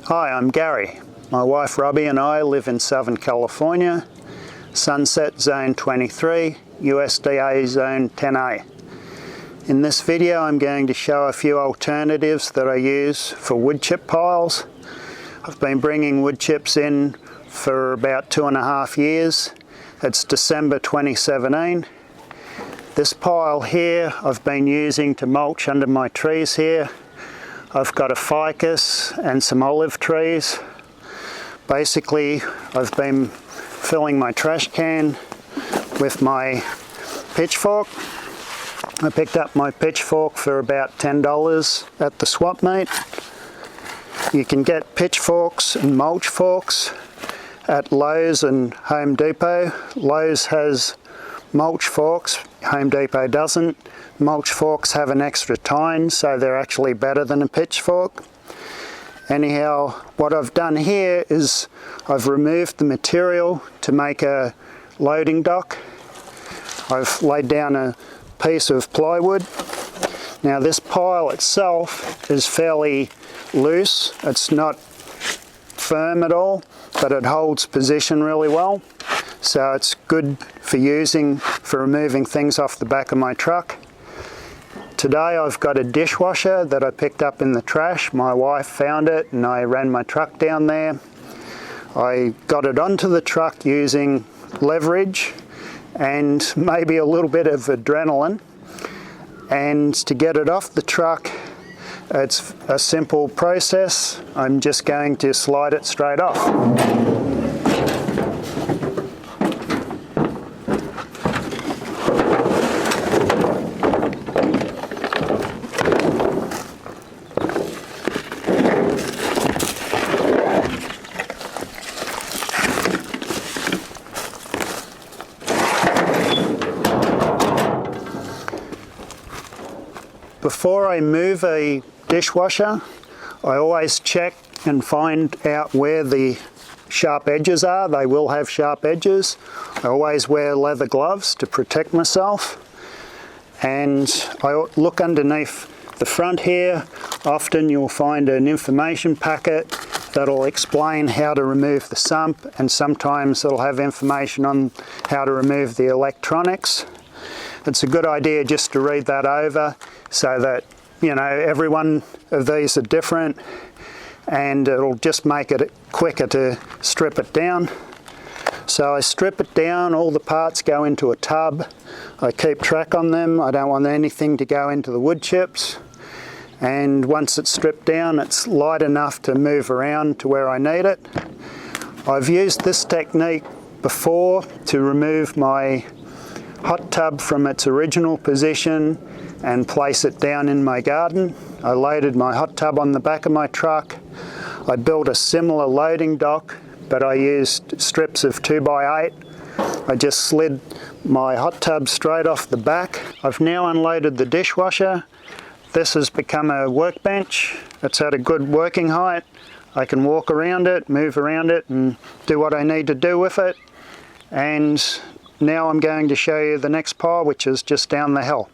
Hi, I'm Gary. My wife Robbie and I live in Southern California, Sunset Zone 23, USDA Zone 10A. In this video I'm going to show a few alternatives that I use for wood chip piles. I've been bringing wood chips in for about 2.5 years. It's December 2017. This pile here I've been using to mulch under my trees here. I've got a ficus and some olive trees. Basically, I've been filling my trash can with my pitchfork. I picked up my pitchfork for about $10 at the swap meet. You can get pitchforks and mulch forks at Lowe's and Home Depot. Lowe's has mulch forks, Home Depot doesn't. Mulch forks have an extra tine, so they're actually better than a pitchfork. Anyhow, what I've done here is I've removed the material to make a loading dock. I've laid down a piece of plywood. Now this pile itself is fairly loose. It's not firm at all, but it holds position really well. So it's good for removing things off the back of my truck. Today I've got a dishwasher that I picked up in the trash. My wife found it and I ran my truck down there. I got it onto the truck using leverage and maybe a little bit of adrenaline. And to get it off the truck, it's a simple process. I'm just going to slide it straight off. Before I move a dishwasher, I always check and find out where the sharp edges are. They will have sharp edges. I always wear leather gloves to protect myself. And I look underneath the front here. Often you'll find an information packet that'll explain how to remove the sump, and sometimes it'll have information on how to remove the electronics. It's a good idea just to read that over so that, you know, every one of these are different and it'll just make it quicker to strip it down. So I strip it down, all the parts go into a tub. I keep track on them. I don't want anything to go into the wood chips. And once it's stripped down, it's light enough to move around to where I need it. I've used this technique before to remove my hot tub from its original position and place it down in my garden. I loaded my hot tub on the back of my truck. I built a similar loading dock, but I used strips of 2x8. I just slid my hot tub straight off the back. I've now unloaded the dishwasher. This has become a workbench. It's at a good working height. I can walk around it, move around it, and do what I need to do with it. And now I'm going to show you the next pile, which is just down the hill.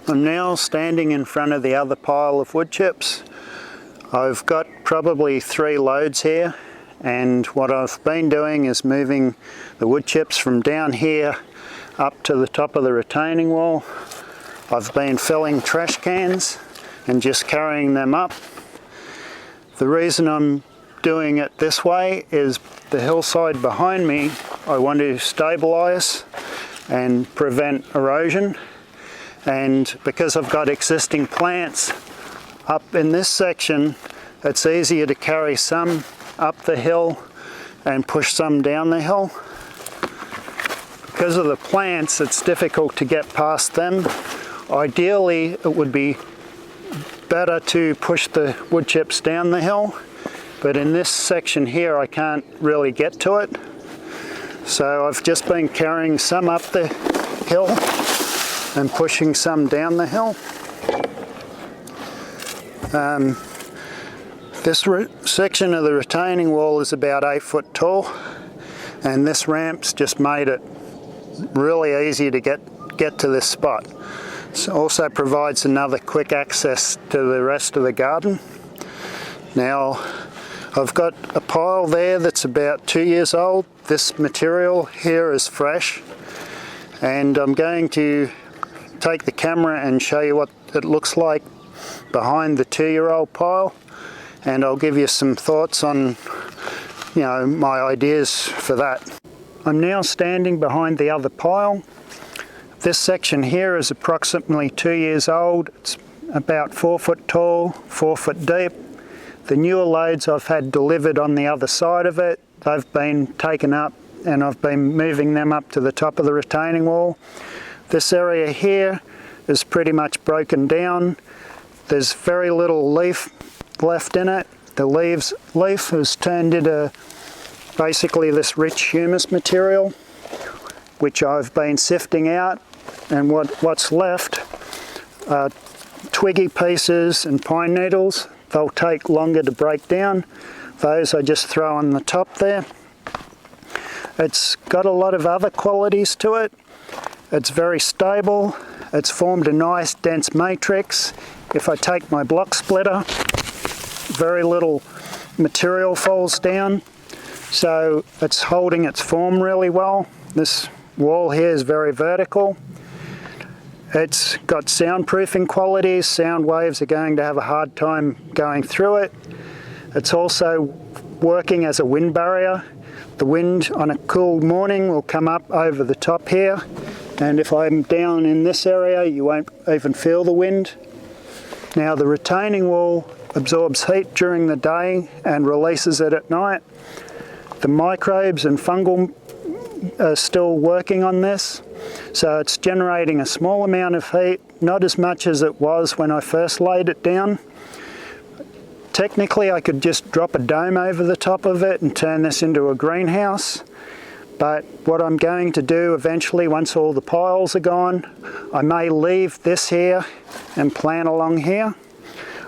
I'm now standing in front of the other pile of wood chips. I've got probably 3 loads here, and what I've been doing is moving the wood chips from down here up to the top of the retaining wall. I've been filling trash cans and just carrying them up. The reason I'm doing it this way is the hillside behind me I want to stabilize and prevent erosion, and because I've got existing plants up in this section, it's easier to carry some up the hill and push some down the hill. Because of the plants, it's difficult to get past them. Ideally, it would be better to push the wood chips down the hill, but in this section here I can't really get to it. So I've just been carrying some up the hill and pushing some down the hill. This section of the retaining wall is about 8 foot tall, and this ramp's just made it really easy to get to this spot. It also provides another quick access to the rest of the garden. Now I've got a pile there that's about 2 years old. This material here is fresh, and I'm going to take the camera and show you what it looks like behind the 2-year-old pile, and I'll give you some thoughts on, you know, my ideas for that. I'm now standing behind the other pile. This section here is approximately 2 years old. It's about 4 foot tall, 4 foot deep. The newer loads I've had delivered on the other side of it, they've been taken up and I've been moving them up to the top of the retaining wall. This area here is pretty much broken down. There's very little leaf left in it. The leaf has turned into basically this rich humus material, which I've been sifting out, and what's left are twiggy pieces and pine needles. They'll take longer to break down. Those I just throw on the top there. It's got a lot of other qualities to it. It's very stable. It's formed a nice dense matrix. If I take my block splitter, very little material falls down, so it's holding its form really well. This wall here is very vertical. It's got soundproofing qualities. Sound waves are going to have a hard time going through it. It's also working as a wind barrier. The wind on a cool morning will come up over the top here, and if I'm down in this area you won't even feel the wind. Now the retaining wall absorbs heat during the day and releases it at night. The microbes and fungal are still working on this, so it's generating a small amount of heat, not as much as it was when I first laid it down. Technically I could just drop a dome over the top of it and turn this into a greenhouse, but what I'm going to do eventually, once all the piles are gone, I may leave this here and plant along here.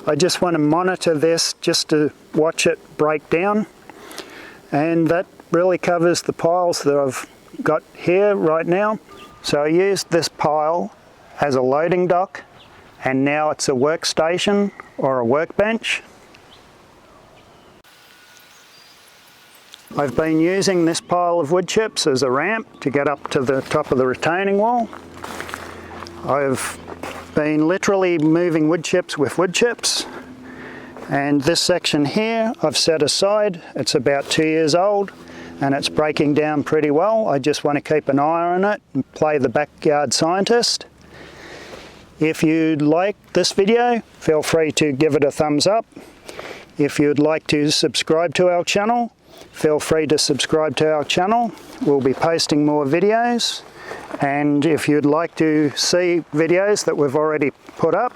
I just want to monitor this just to watch it break down, and that really covers the piles that I've got here right now. So I used this pile as a loading dock, and now it's a workstation or a workbench. I've been using this pile of wood chips as a ramp to get up to the top of the retaining wall. I've been literally moving wood chips with wood chips, and this section here I've set aside. It's about 2 years old and it's breaking down pretty well. I just want to keep an eye on it and play the backyard scientist. If you'd like this video, feel free to give it a thumbs up. If you'd like to subscribe to our channel, feel free to subscribe to our channel. We'll be posting more videos, and if you'd like to see videos that we've already put up,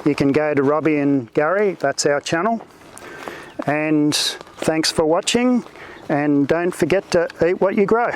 you can go to Robbie and Gary, that's our channel. And thanks for watching, and don't forget to eat what you grow.